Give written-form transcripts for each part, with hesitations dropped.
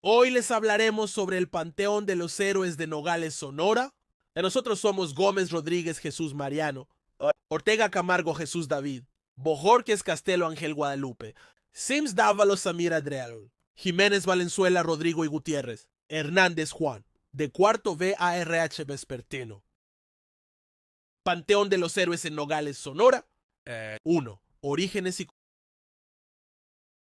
Hoy les hablaremos sobre el Panteón de los Héroes de Nogales, Sonora. Nosotros somos Gómez Rodríguez Jesús Mariano, Ortega Camargo Jesús David, Bojorques Castelo Ángel Guadalupe, Sims Dávalos Samir Adriel, Jiménez Valenzuela Rodrigo y Gutiérrez, Hernández Juan, de cuarto VARH Vespertino. Panteón de los Héroes en Nogales, Sonora. 1. Orígenes y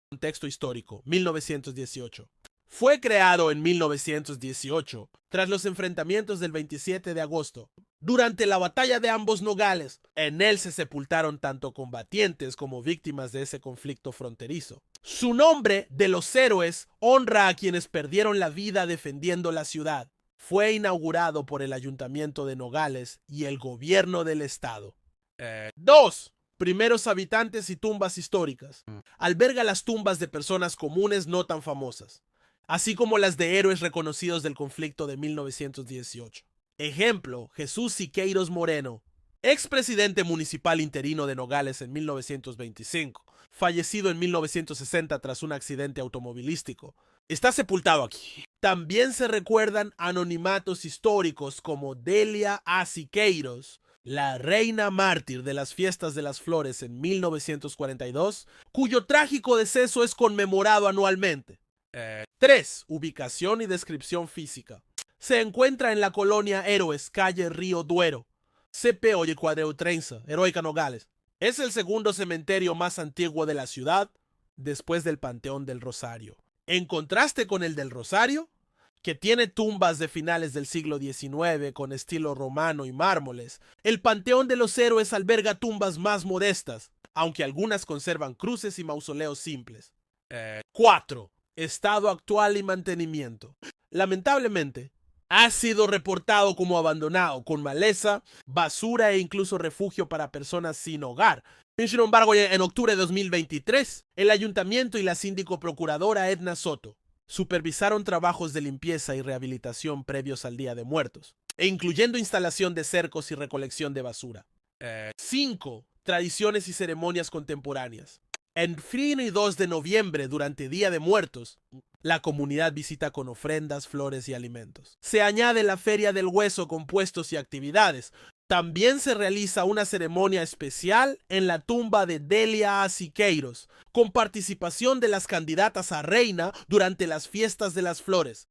contexto histórico, 1918. Fue creado en 1918, tras los enfrentamientos del 27 de agosto. Durante la batalla de ambos Nogales, en él se sepultaron tanto combatientes como víctimas de ese conflicto fronterizo. Su nombre, de los héroes, honra a quienes perdieron la vida defendiendo la ciudad. Fue inaugurado por el Ayuntamiento de Nogales y el Gobierno del Estado. 2. Primeros habitantes y tumbas históricas. Alberga las tumbas de personas comunes no tan famosas, así como las de héroes reconocidos del conflicto de 1918. Ejemplo, Jesús Siqueiros Moreno, expresidente municipal interino de Nogales en 1925, fallecido en 1960 tras un accidente automovilístico. Está sepultado aquí. También se recuerdan anonimatos históricos como Delia A. Siqueiros, la reina mártir de las fiestas de las flores en 1942, cuyo trágico deceso es conmemorado anualmente. 3. Ubicación y descripción física. Se encuentra en la colonia Héroes, calle Río Duero, CP Oye Cuadreu Trenza, Heroica Nogales. Es el segundo cementerio más antiguo de la ciudad, después del Panteón del Rosario. En contraste con el del Rosario, que tiene tumbas de finales del siglo XIX con estilo romano y mármoles, el Panteón de los Héroes alberga tumbas más modestas, aunque algunas conservan cruces y mausoleos simples. 4. Estado actual y mantenimiento. Lamentablemente, ha sido reportado como abandonado, con maleza, basura e incluso refugio para personas sin hogar. Sin embargo, en octubre de 2023, el ayuntamiento y la síndico procuradora Edna Soto supervisaron trabajos de limpieza y rehabilitación previos al Día de Muertos, incluyendo instalación de cercos y recolección de basura. 5. Tradiciones y ceremonias contemporáneas. En 1 y 2 de noviembre, durante Día de Muertos, la comunidad visita con ofrendas, flores y alimentos. Se añade la Feria del Hueso con puestos y actividades. También se realiza una ceremonia especial en la tumba de Delia A. Siqueiros, con participación de las candidatas a reina durante las fiestas de las flores.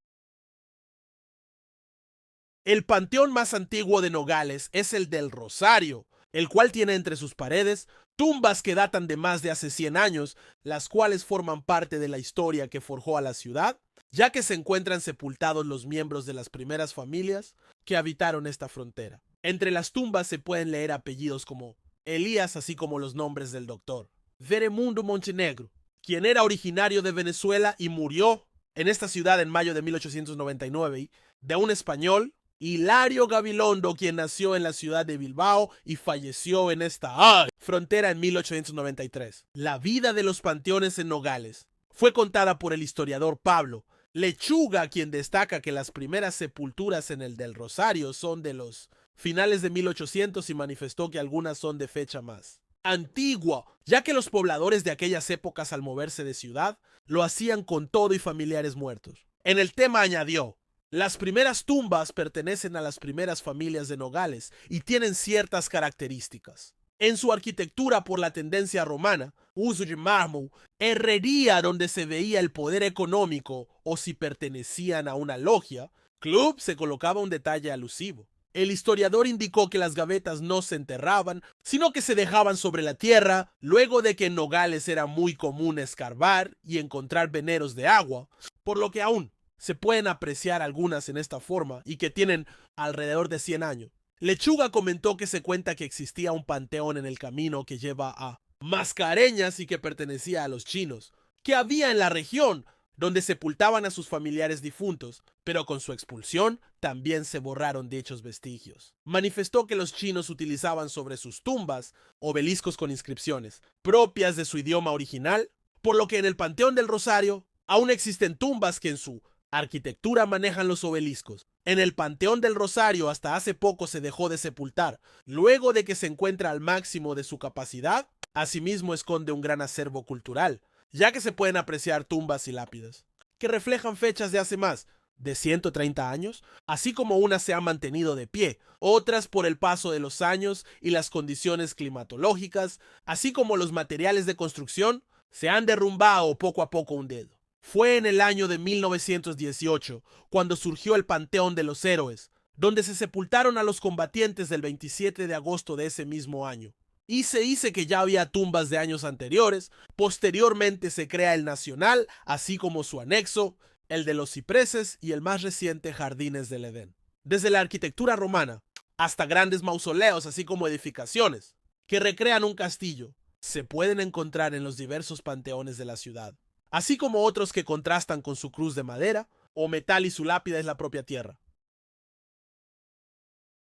El panteón más antiguo de Nogales es el del Rosario, el cual tiene entre sus paredes tumbas que datan de más de hace 100 años, las cuales forman parte de la historia que forjó a la ciudad, ya que se encuentran sepultados los miembros de las primeras familias que habitaron esta frontera. Entre las tumbas se pueden leer apellidos como Elías, así como los nombres del doctor Veremundo Montenegro, quien era originario de Venezuela y murió en esta ciudad en mayo de 1899, de un español, Hilario Gabilondo, quien nació en la ciudad de Bilbao y falleció en esta frontera en 1893. La vida de los panteones en Nogales fue contada por el historiador Pablo Lechuga, quien destaca que las primeras sepulturas en el del Rosario son de los finales de 1800 y manifestó que algunas son de fecha más antigua, ya que los pobladores de aquellas épocas al moverse de ciudad lo hacían con todo y familiares muertos. En el tema añadió: las primeras tumbas pertenecen a las primeras familias de Nogales y tienen ciertas características. En su arquitectura por la tendencia romana, uso de mármol, herrería donde se veía el poder económico o si pertenecían a una logia, club se colocaba un detalle alusivo. El historiador indicó que las gavetas no se enterraban, sino que se dejaban sobre la tierra, luego de que en Nogales era muy común escarbar y encontrar veneros de agua, por lo que aún se pueden apreciar algunas en esta forma y que tienen alrededor de 100 años. Lechuga comentó que se cuenta que existía un panteón en el camino que lleva a Mascareñas y que pertenecía a los chinos, que había en la región, donde sepultaban a sus familiares difuntos, pero con su expulsión también se borraron dichos vestigios. Manifestó que los chinos utilizaban sobre sus tumbas obeliscos con inscripciones propias de su idioma original, por lo que en el Panteón del Rosario aún existen tumbas que en su arquitectura manejan los obeliscos. En el Panteón del Rosario hasta hace poco se dejó de sepultar, luego de que se encuentra al máximo de su capacidad. Asimismo esconde un gran acervo cultural, ya que se pueden apreciar tumbas y lápidas. que reflejan fechas de hace más de 130 años, así como unas se han mantenido de pie, otras por el paso de los años y las condiciones climatológicas, así como los materiales de construcción, se han derrumbado poco a poco hundido. Fue en el año de 1918 cuando surgió el Panteón de los Héroes, donde se sepultaron a los combatientes del 27 de agosto de ese mismo año. Y se dice que ya había tumbas de años anteriores. Posteriormente se crea el Nacional, así como su anexo, el de los cipreses y el más reciente Jardines del Edén. Desde la arquitectura romana hasta grandes mausoleos, así como edificaciones que recrean un castillo, se pueden encontrar en los diversos panteones de la ciudad, así como otros que contrastan con su cruz de madera o metal y su lápida es la propia tierra.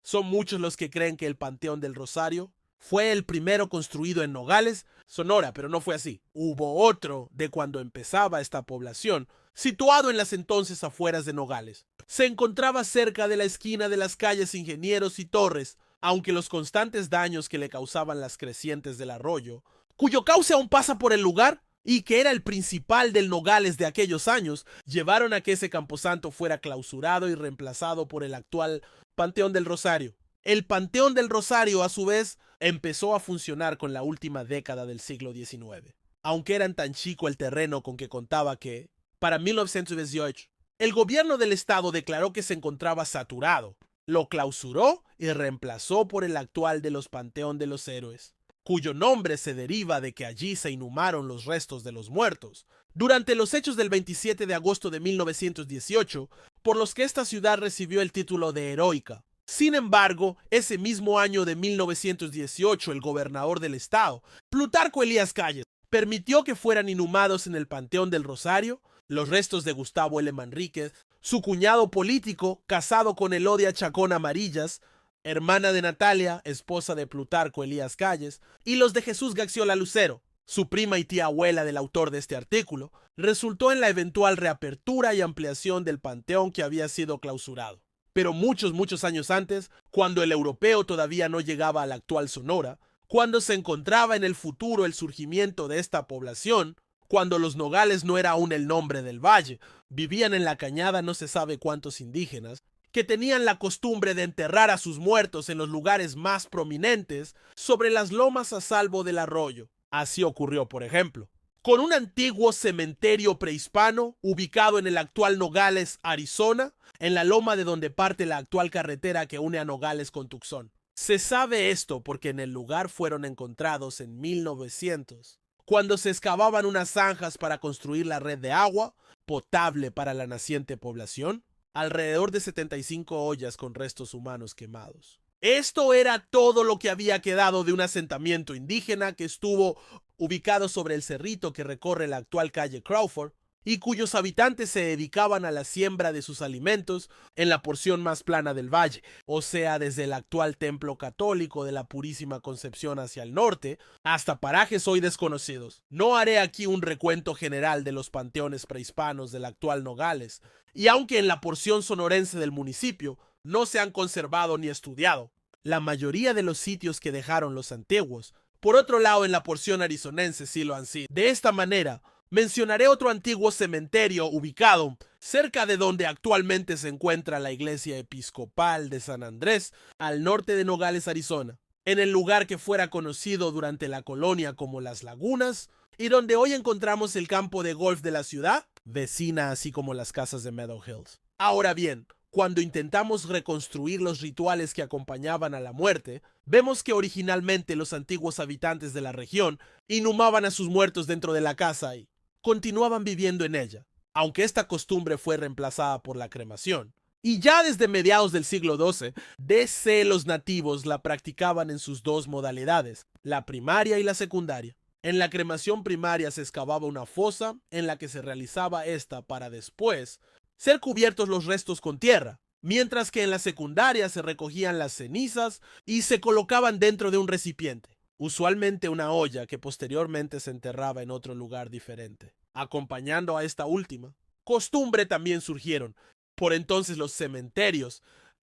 Son muchos los que creen que el Panteón del Rosario fue el primero construido en Nogales, Sonora, pero no fue así. Hubo otro de cuando empezaba esta población, situado en las entonces afueras de Nogales. Se encontraba cerca de la esquina de las calles Ingenieros y Torres, aunque los constantes daños que le causaban las crecientes del arroyo, cuyo cauce aún pasa por el lugar y que era el principal del Nogales de aquellos años, llevaron a que ese camposanto fuera clausurado y reemplazado por el actual Panteón del Rosario. El Panteón del Rosario, a su vez, empezó a funcionar con la última década del siglo XIX, aunque era tan chico el terreno con que contaba que, para 1918, el gobierno del estado declaró que se encontraba saturado, lo clausuró y reemplazó por el actual de los Panteón de los Héroes, cuyo nombre se deriva de que allí se inhumaron los restos de los muertos durante los hechos del 27 de agosto de 1918, por los que esta ciudad recibió el título de heroica. Sin embargo, ese mismo año de 1918, el gobernador del estado, Plutarco Elías Calles, permitió que fueran inhumados en el Panteón del Rosario los restos de Gustavo L. Manríquez, su cuñado político, casado con Elodia Chacón Amarillas, hermana de Natalia, esposa de Plutarco Elías Calles, y los de Jesús Gaxiola Lucero, su prima y tía abuela del autor de este artículo, resultó en la eventual reapertura y ampliación del panteón que había sido clausurado. Pero muchos años antes, cuando el europeo todavía no llegaba a la actual Sonora, cuando se encontraba en el futuro el surgimiento de esta población, cuando los Nogales no era aún el nombre del valle, vivían en la cañada no se sabe cuántos indígenas, que tenían la costumbre de enterrar a sus muertos en los lugares más prominentes sobre las lomas a salvo del arroyo. Así ocurrió, por ejemplo, con un antiguo cementerio prehispano ubicado en el actual Nogales, Arizona, en la loma de donde parte la actual carretera que une a Nogales con Tucson. Se sabe esto porque en el lugar fueron encontrados en 1900, cuando se excavaban unas zanjas para construir la red de agua potable para la naciente población, alrededor de 75 ollas con restos humanos quemados. Esto era todo lo que había quedado de un asentamiento indígena que estuvo ubicado sobre el cerrito que recorre la actual calle Crawford y cuyos habitantes se dedicaban a la siembra de sus alimentos en la porción más plana del valle, o sea, desde el actual templo católico de la Purísima Concepción hacia el norte, hasta parajes hoy desconocidos. No haré aquí un recuento general de los panteones prehispanos del actual Nogales, y aunque en la porción sonorense del municipio no se han conservado ni estudiado la mayoría de los sitios que dejaron los antiguos, por otro lado en la porción arizonense sí lo han sido. De esta manera, mencionaré otro antiguo cementerio ubicado cerca de donde actualmente se encuentra la iglesia episcopal de San Andrés, al norte de Nogales, Arizona, en el lugar que fuera conocido durante la colonia como Las Lagunas y donde hoy encontramos el campo de golf de la ciudad, vecina así como las casas de Meadow Hills. Ahora bien, cuando intentamos reconstruir los rituales que acompañaban a la muerte, vemos que originalmente los antiguos habitantes de la región inhumaban a sus muertos dentro de la casa y continuaban viviendo en ella, aunque esta costumbre fue reemplazada por la cremación. Y ya desde mediados del siglo XII, los nativos la practicaban en sus dos modalidades, la primaria y la secundaria. En la cremación primaria se excavaba una fosa en la que se realizaba esta para después ser cubiertos los restos con tierra, mientras que en la secundaria se recogían las cenizas y se colocaban dentro de un recipiente, usualmente una olla que posteriormente se enterraba en otro lugar diferente. Acompañando a esta última costumbre también surgieron por entonces los cementerios,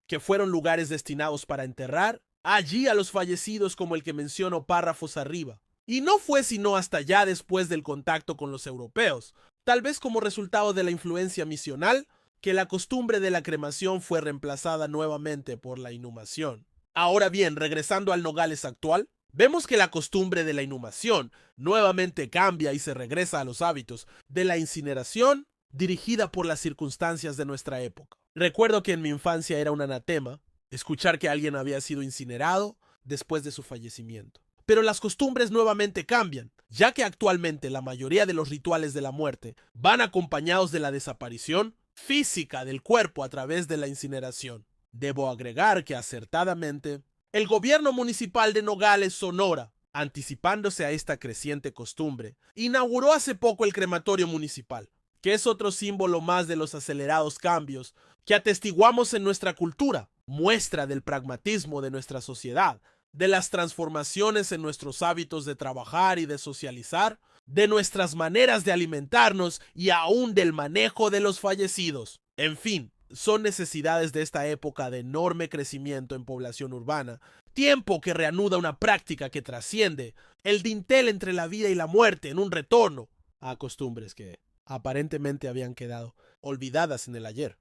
que fueron lugares destinados para enterrar allí a los fallecidos como el que menciono párrafos arriba. Y no fue sino hasta ya después del contacto con los europeos, tal vez como resultado de la influencia misional, que la costumbre de la cremación fue reemplazada nuevamente por la inhumación. Ahora bien, regresando al Nogales actual, vemos que la costumbre de la inhumación nuevamente cambia y se regresa a los hábitos de la incineración dirigida por las circunstancias de nuestra época. Recuerdo que en mi infancia era un anatema escuchar que alguien había sido incinerado después de su fallecimiento. Pero las costumbres nuevamente cambian, ya que actualmente la mayoría de los rituales de la muerte van acompañados de la desaparición física del cuerpo a través de la incineración. Debo agregar que acertadamente, el gobierno municipal de Nogales, Sonora, anticipándose a esta creciente costumbre, inauguró hace poco el crematorio municipal, que es otro símbolo más de los acelerados cambios que atestiguamos en nuestra cultura, muestra del pragmatismo de nuestra sociedad, de las transformaciones en nuestros hábitos de trabajar y de socializar, de nuestras maneras de alimentarnos y aún del manejo de los fallecidos. En fin, son necesidades de esta época de enorme crecimiento en población urbana, tiempo que reanuda una práctica que trasciende el dintel entre la vida y la muerte en un retorno a costumbres que aparentemente habían quedado olvidadas en el ayer.